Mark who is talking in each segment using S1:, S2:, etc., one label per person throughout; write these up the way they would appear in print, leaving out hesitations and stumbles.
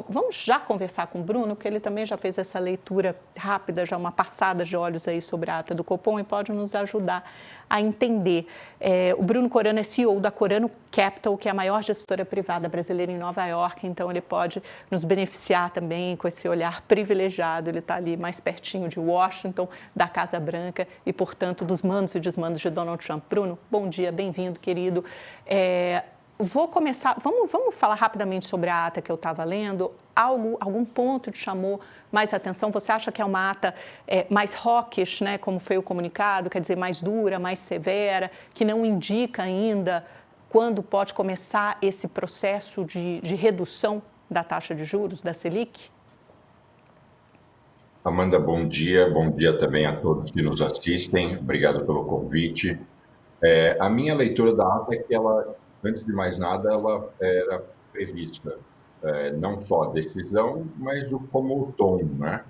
S1: vamos já conversar com o Bruno, que ele também já fez essa leitura rápida, já uma passada de olhos aí sobre a ata do Copom e pode nos ajudar a entender. O Bruno Corano é CEO da Corano Capital, que é a maior gestora privada brasileira em Nova York, então ele pode nos beneficiar também com esse olhar privilegiado. Ele está ali mais pertinho de Washington, da Casa Branca e, portanto, dos mandos e desmandos de Donald Trump. Bruno, bom dia, bem-vindo, querido. Vou começar, vamos falar rapidamente sobre a ata que eu estava lendo. Algum ponto te chamou mais atenção? Você acha que é uma ata mais hawkish, né, como foi o comunicado, quer dizer, mais dura, mais severa, que não indica ainda quando pode começar esse processo de redução da taxa de juros, da Selic?
S2: Amanda, bom dia também a todos que nos assistem, obrigado pelo convite. A minha leitura da ata é que ela, antes de mais nada, ela era prevista, não só a decisão, mas como o tom, né?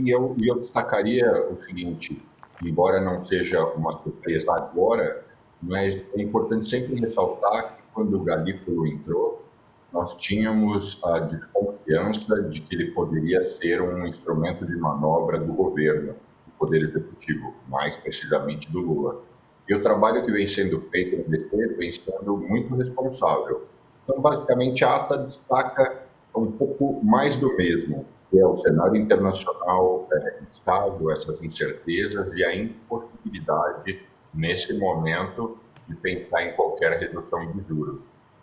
S2: Eu destacaria o seguinte, embora não seja uma surpresa agora, mas é importante sempre ressaltar que quando o Galípolo entrou, nós tínhamos a desconfiança de que ele poderia ser um instrumento de manobra do governo, do Poder Executivo, mais precisamente do Lula. E o trabalho que vem sendo feito no BC vem sendo muito responsável. Então, basicamente, a ata destaca um pouco mais do mesmo, que é o cenário internacional instável, essas incertezas e a impossibilidade, nesse momento, de pensar em qualquer redução de juros.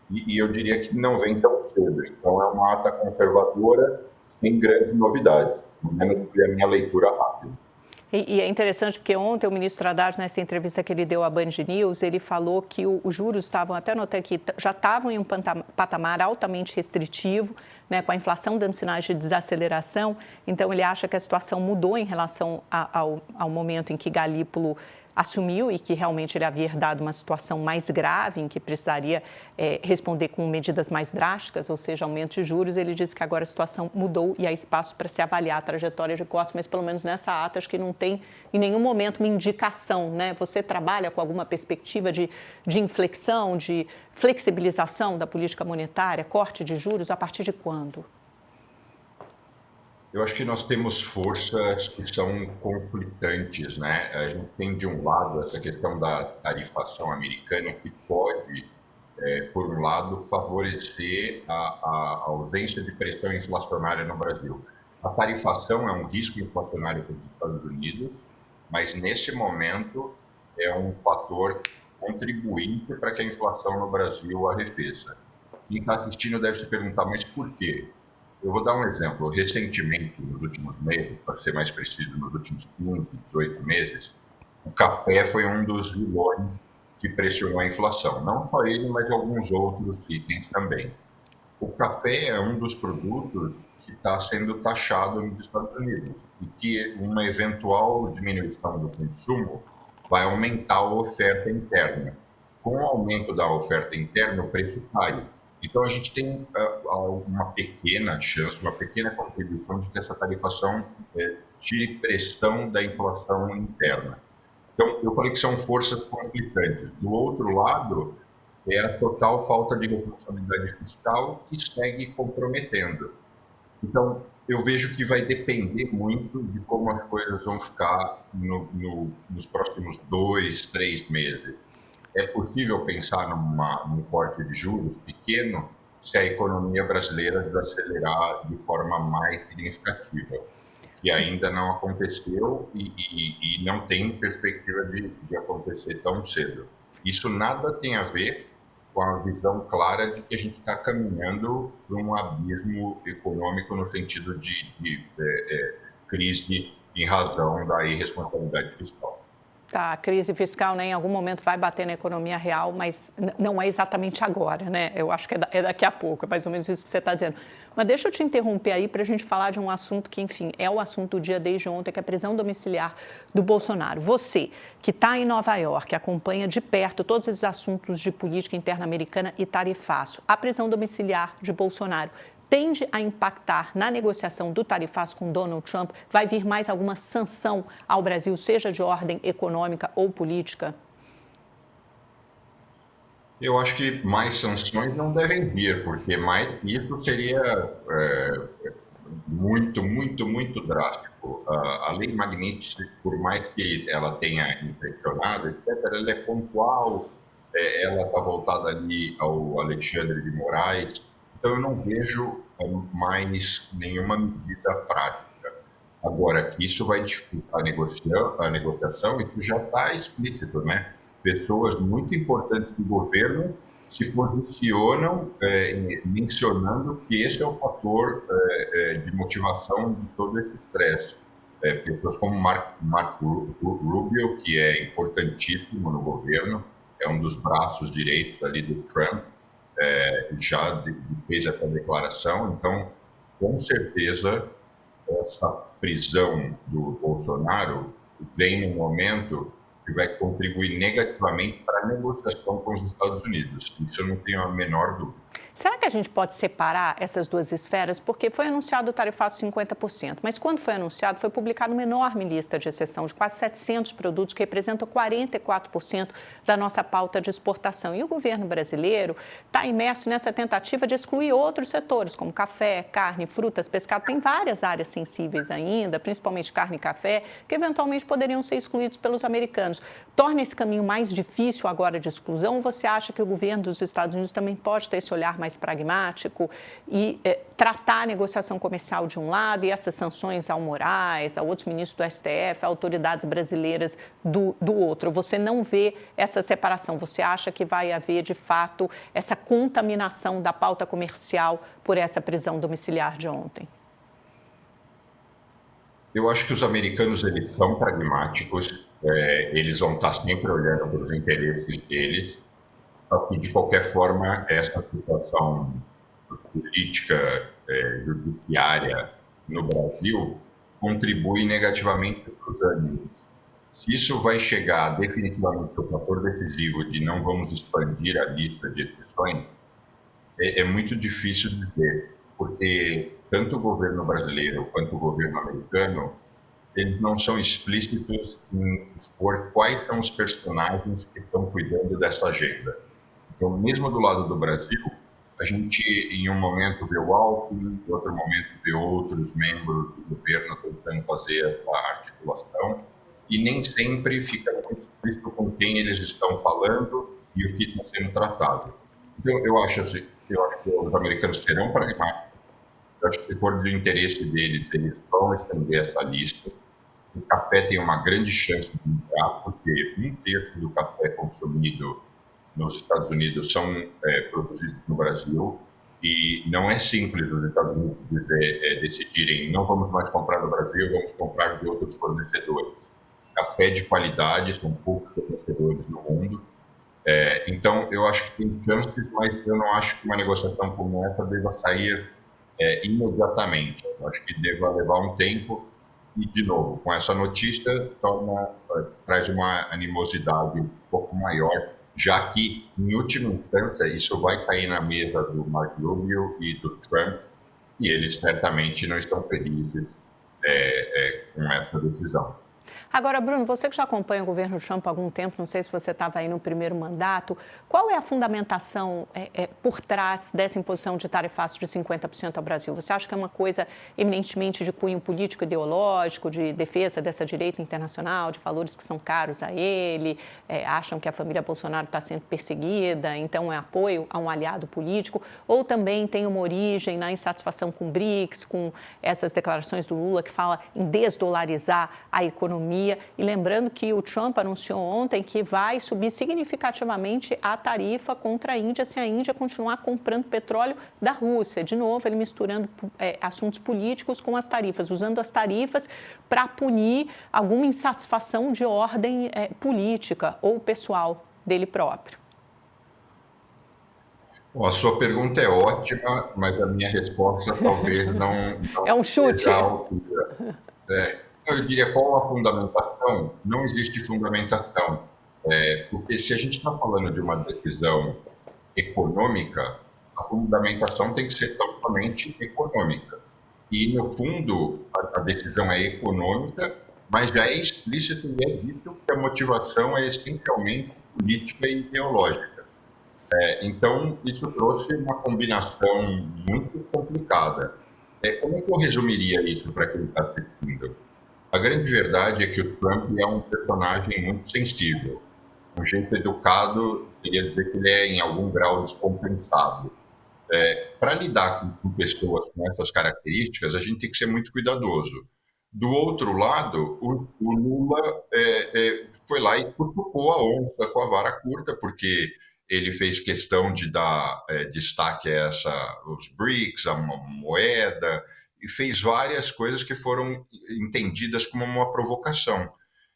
S2: E eu diria que não vem tão cedo. Então, é uma ata conservadora, sem grandes novidades, pelo menos foi a minha leitura rápida.
S1: E é interessante porque ontem o ministro Haddad, nessa entrevista que ele deu à Band News, ele falou que os juros estavam, até anotei aqui, já estavam em um patamar altamente restritivo, né, com a inflação dando sinais de desaceleração. Então, ele acha que a situação mudou em relação ao momento em que Galípolo assumiu e que realmente ele havia herdado uma situação mais grave, em que precisaria responder com medidas mais drásticas, ou seja, aumento de juros. Ele disse que agora a situação mudou e há espaço para se avaliar a trajetória de cortes, mas pelo menos nessa ata acho que não tem em nenhum momento uma indicação, né? Você trabalha com alguma perspectiva de inflexão, de flexibilização da política monetária, corte de juros, a partir de quando?
S2: Eu acho que nós temos forças que são conflitantes, né? A gente tem, de um lado, essa questão da tarifação americana, que pode, por um lado, favorecer a ausência de pressão inflacionária no Brasil. A tarifação é um risco inflacionário para os Estados Unidos, mas, nesse momento, é um fator contribuinte para que a inflação no Brasil arrefeça. Quem está assistindo deve se perguntar, mas por quê? Eu vou dar um exemplo. Recentemente, nos últimos meses, para ser mais preciso, nos últimos 15, 18 meses, o café foi um dos vilões que pressionou a inflação. Não só ele, mas alguns outros itens também. O café é um dos produtos que está sendo taxado nos Estados Unidos e que uma eventual diminuição do consumo vai aumentar a oferta interna. Com o aumento da oferta interna, o preço cai. Então, a gente tem uma pequena chance, uma pequena contribuição de que essa tarifação tire pressão da inflação interna. Então, eu falei que são forças conflitantes. Do outro lado, é a total falta de responsabilidade fiscal que segue comprometendo. Então, eu vejo que vai depender muito de como as coisas vão ficar nos próximos 2, 3 meses. É possível pensar num corte de juros pequeno se a economia brasileira desacelerar de forma mais significativa, que ainda não aconteceu e não tem perspectiva de acontecer tão cedo. Isso nada tem a ver com a visão clara de que a gente está caminhando para um abismo econômico no sentido de crise em razão da irresponsabilidade fiscal.
S1: Tá, a crise fiscal, né, em algum momento vai bater na economia real, mas não é exatamente agora, né? Eu acho que é daqui a pouco, é mais ou menos isso que você está dizendo. Mas deixa eu te interromper aí para a gente falar de um assunto que, enfim, é o assunto do dia desde ontem, que é a prisão domiciliar do Bolsonaro. Você, que está em Nova York, acompanha de perto todos esses assuntos de política interna americana e tarifaço, a prisão domiciliar de Bolsonaro tende a impactar na negociação do tarifaço com Donald Trump? Vai vir mais alguma sanção ao Brasil, seja de ordem econômica ou política?
S2: Eu acho que mais sanções não devem vir, porque mais isso seria muito, muito, muito drástico. A lei Magnitsky, por mais que ela tenha impressionado, etc., ela é pontual, ela está voltada ali ao Alexandre de Moraes, então eu não vejo mais nenhuma medida prática. Agora, que isso vai dificultar a negociação, isso já está explícito, né? Pessoas muito importantes do governo se posicionam mencionando que esse é o fator de motivação de todo esse estresse. Pessoas como Marco Rubio, que é importantíssimo no governo, é um dos braços direitos ali do Trump, já fez essa declaração. Então, com certeza, essa prisão do Bolsonaro vem no momento que vai contribuir negativamente para a negociação com os Estados Unidos. Isso eu não tenho a menor dúvida.
S1: Será que a gente pode separar essas duas esferas? Porque foi anunciado o tarifaço 50%, mas quando foi anunciado, foi publicada uma enorme lista de exceção de quase 700 produtos que representam 44% da nossa pauta de exportação. E o governo brasileiro está imerso nessa tentativa de excluir outros setores, como café, carne, frutas, pescado. Tem várias áreas sensíveis ainda, principalmente carne e café, que eventualmente poderiam ser excluídos pelos americanos. Torna esse caminho mais difícil agora de exclusão? Ou você acha que o governo dos Estados Unidos também pode ter esse olhar mais pragmático e tratar a negociação comercial de um lado e essas sanções ao Moraes, a outros ministros do STF, a autoridades brasileiras do outro? Você não vê essa separação? Você acha que vai haver, de fato, essa contaminação da pauta comercial por essa prisão domiciliar de ontem?
S2: Eu acho que os americanos, eles são pragmáticos, eles vão estar sempre olhando para os interesses deles, só que, de qualquer forma, essa situação política, judiciária no Brasil contribui negativamente para os ânimos. Se isso vai chegar definitivamente ao fator decisivo de não vamos expandir a lista de exceções, é muito difícil dizer, porque tanto o governo brasileiro quanto o governo americano, eles não são explícitos em expor quais são os personagens que estão cuidando dessa agenda. Então, mesmo do lado do Brasil, a gente, em um momento, vê o Alckmin, em outro momento, vê outros membros do governo tentando fazer essa articulação, e nem sempre fica muito explícito com quem eles estão falando e o que está sendo tratado. Então, eu acho que os americanos serão pragmáticos. Eu acho que, se for do interesse deles, eles vão estender essa lista. O café tem uma grande chance de entrar, porque 1/3 do café consumido nos Estados Unidos são produzidos no Brasil, e não é simples os Estados Unidos decidirem não vamos mais comprar do Brasil, vamos comprar de outros fornecedores. Café de qualidade, são poucos fornecedores no mundo, então eu acho que tem chances, mas eu não acho que uma negociação como essa deva sair imediatamente. Eu acho que deva levar um tempo e, de novo, com essa notícia, traz uma animosidade um pouco maior, já que, em última instância, isso vai cair na mesa do Marco Rubio e do Trump, e eles certamente não estão felizes com essa decisão.
S1: Agora, Bruno, você que já acompanha o governo Trump há algum tempo, não sei se você estava aí no primeiro mandato, qual é a fundamentação por trás dessa imposição de tarifaço de 50% ao Brasil? Você acha que é uma coisa eminentemente de cunho político, ideológico, de defesa dessa direita internacional, de valores que são caros a ele, acham que a família Bolsonaro está sendo perseguida, então é apoio a um aliado político, ou também tem uma origem na insatisfação com o BRICS, com essas declarações do Lula que fala em desdolarizar a economia? E lembrando que o Trump anunciou ontem que vai subir significativamente a tarifa contra a Índia se a Índia continuar comprando petróleo da Rússia. De novo, ele misturando assuntos políticos com as tarifas, usando as tarifas para punir alguma insatisfação de ordem política ou pessoal dele próprio.
S2: Bom, a sua pergunta é ótima, mas a minha resposta talvez não
S1: é um chute.
S2: Eu diria, qual a fundamentação? Não existe fundamentação, porque se a gente está falando de uma decisão econômica, a fundamentação tem que ser totalmente econômica. E, no fundo, a decisão é econômica, mas já é explícito e é dito que a motivação é essencialmente política e ideológica. Então, isso trouxe uma combinação muito complicada. Como é que eu resumiria isso para quem está assistindo? A grande verdade é que o Trump é um personagem muito sensível. Um jeito educado seria dizer que ele é, em algum grau, descompensado. Para lidar com pessoas com essas características, a gente tem que ser muito cuidadoso. Do outro lado, o Lula foi lá e cutucou a onça com a vara curta, porque ele fez questão de dar destaque a os BRICS, a moeda, e fez várias coisas que foram entendidas como uma provocação.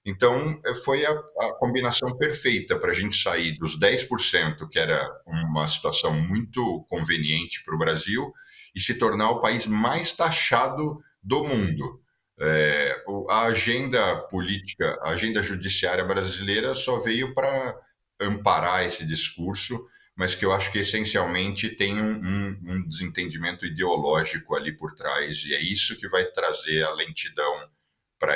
S2: Então, foi a combinação perfeita para a gente sair dos 10%, que era uma situação muito conveniente para o Brasil, e se tornar o país mais taxado do mundo. A agenda política, a agenda judiciária brasileira só veio para amparar esse discurso, mas que eu acho que essencialmente tem um desentendimento ideológico ali por trás, e é isso que vai trazer a lentidão para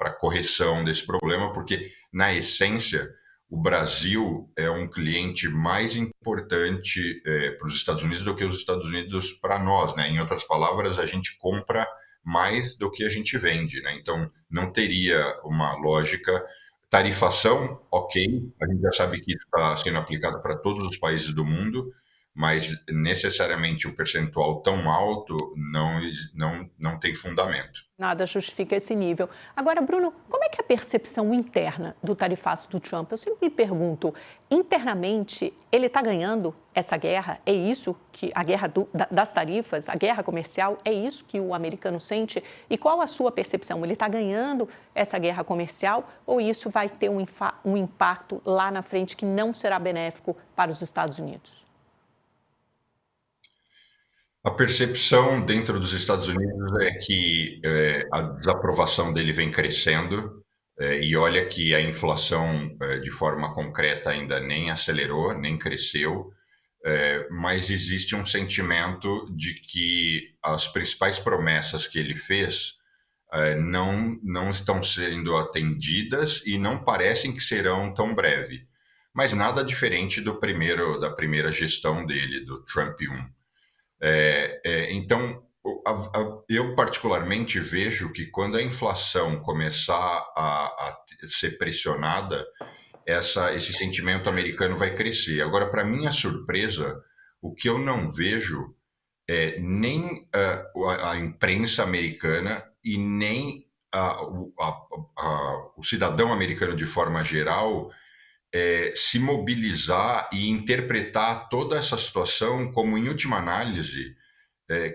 S2: a correção desse problema, porque, na essência, o Brasil é um cliente mais importante para os Estados Unidos do que os Estados Unidos para nós, né? Em outras palavras, a gente compra mais do que a gente vende, né? Então, não teria uma lógica. Tarifação, ok, a gente já sabe que isso está sendo aplicado para todos os países do mundo, mas necessariamente um percentual tão alto não tem fundamento.
S1: Nada justifica esse nível. Agora, Bruno, como é que é a percepção interna do tarifaço do Trump? Eu sempre me pergunto, internamente, ele está ganhando essa guerra? É isso que a guerra das tarifas, a guerra comercial, é isso que o americano sente? E qual a sua percepção? Ele está ganhando essa guerra comercial ou isso vai ter um impacto lá na frente que não será benéfico para os Estados Unidos?
S2: A percepção dentro dos Estados Unidos é que a desaprovação dele vem crescendo, e olha que a inflação, de forma concreta, ainda nem acelerou, nem cresceu, mas existe um sentimento de que as principais promessas que ele fez não estão sendo atendidas e não parecem que serão tão breve. Mas nada diferente da primeira gestão dele, do Trump 1. Então, eu particularmente vejo que quando a inflação começar a ser pressionada, esse sentimento americano vai crescer. Agora, para minha surpresa, o que eu não vejo é nem a imprensa americana e nem o cidadão americano de forma geral se mobilizar e interpretar toda essa situação como, em última análise,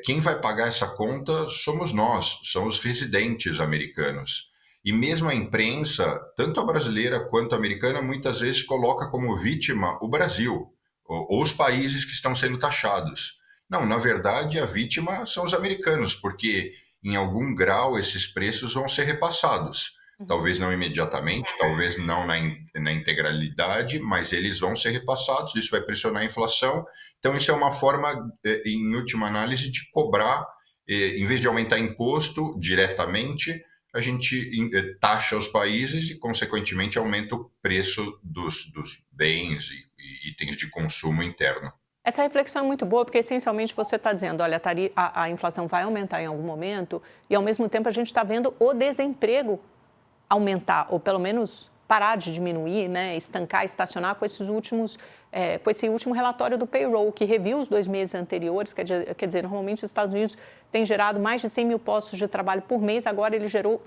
S2: quem vai pagar essa conta somos nós, são os residentes americanos. E mesmo a imprensa, tanto a brasileira quanto a americana, muitas vezes coloca como vítima o Brasil, ou os países que estão sendo taxados. Não, na verdade, a vítima são os americanos, porque em algum grau esses preços vão ser repassados. Talvez não imediatamente, talvez não na integralidade, mas eles vão ser repassados, isso vai pressionar a inflação. Então, isso é uma forma, em última análise, de cobrar, em vez de aumentar imposto diretamente, a gente taxa os países e, consequentemente, aumenta o preço dos bens e itens de consumo interno.
S1: Essa reflexão é muito boa, porque essencialmente você está dizendo, olha, a inflação vai aumentar em algum momento e, ao mesmo tempo, a gente está vendo o desemprego aumentar, ou pelo menos parar de diminuir, né, estancar, estacionar com esse último relatório do payroll, que reviu os 2 meses anteriores, quer dizer, normalmente os Estados Unidos têm gerado mais de 100 mil postos de trabalho por mês, agora ele gerou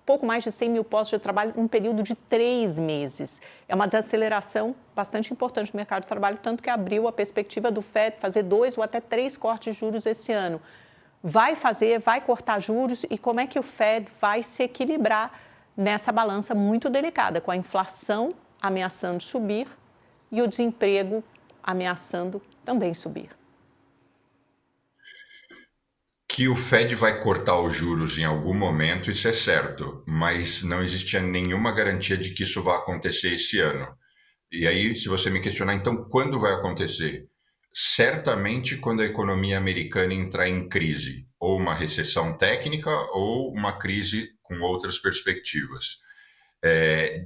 S1: pouco mais de 100 mil postos de trabalho em um período de 3 meses. É uma desaceleração bastante importante no mercado de trabalho, tanto que abriu a perspectiva do FED fazer 2 ou até 3 cortes de juros esse ano. Vai cortar juros e como é que o FED vai se equilibrar nessa balança muito delicada, com a inflação ameaçando subir e o desemprego ameaçando também subir.
S2: Que o Fed vai cortar os juros em algum momento, isso é certo, mas não existe nenhuma garantia de que isso vai acontecer esse ano. E aí, se você me questionar, então, quando vai acontecer? Certamente quando a economia americana entrar em crise, ou uma recessão técnica, ou uma crise com outras perspectivas.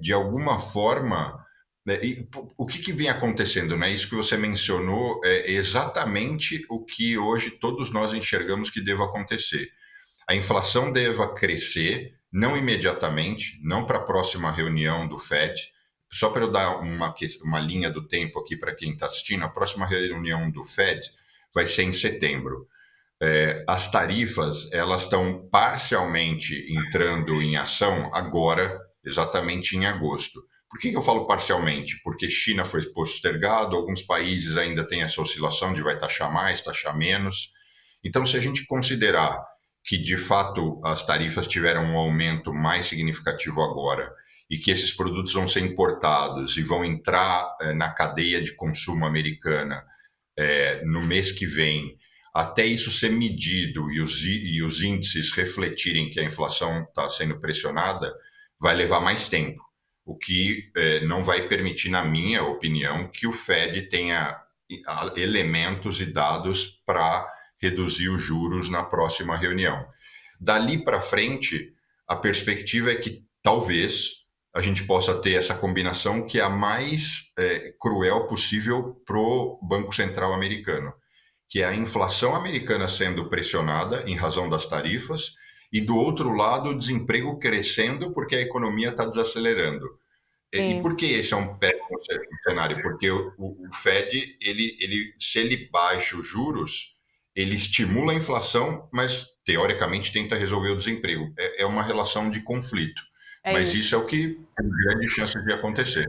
S2: De alguma forma, né? E o que vem acontecendo, né? Isso que você mencionou é exatamente o que hoje todos nós enxergamos que deva acontecer. A inflação deva crescer, não imediatamente, não para a próxima reunião do Fed. Só para eu dar uma linha do tempo aqui para quem está assistindo, a próxima reunião do Fed vai ser em setembro. As tarifas elas estão parcialmente entrando em ação agora, exatamente em agosto. Por que eu falo parcialmente? Porque China foi postergado, alguns países ainda têm essa oscilação de vai taxar mais, taxar menos. Então, se a gente considerar que de fato as tarifas tiveram um aumento mais significativo agora e que esses produtos vão ser importados e vão entrar na cadeia de consumo americana no mês que vem, até isso ser medido e os índices refletirem que a inflação está sendo pressionada, vai levar mais tempo, o que não vai permitir, na minha opinião, que o Fed tenha elementos e dados para reduzir os juros na próxima reunião. Dali para frente, a perspectiva é que talvez a gente possa ter essa combinação que é a mais cruel possível para o Banco Central americano, que é a inflação americana sendo pressionada em razão das tarifas e, do outro lado, o desemprego crescendo porque a economia está desacelerando. E
S1: Sim,
S2: por que esse é um péssimo cenário? Porque o Fed, se ele baixa os juros, ele estimula a inflação, mas teoricamente tenta resolver o desemprego. É uma relação de conflito.
S1: é
S2: Mas isso é
S1: isso.
S2: o que tem grande chance de acontecer.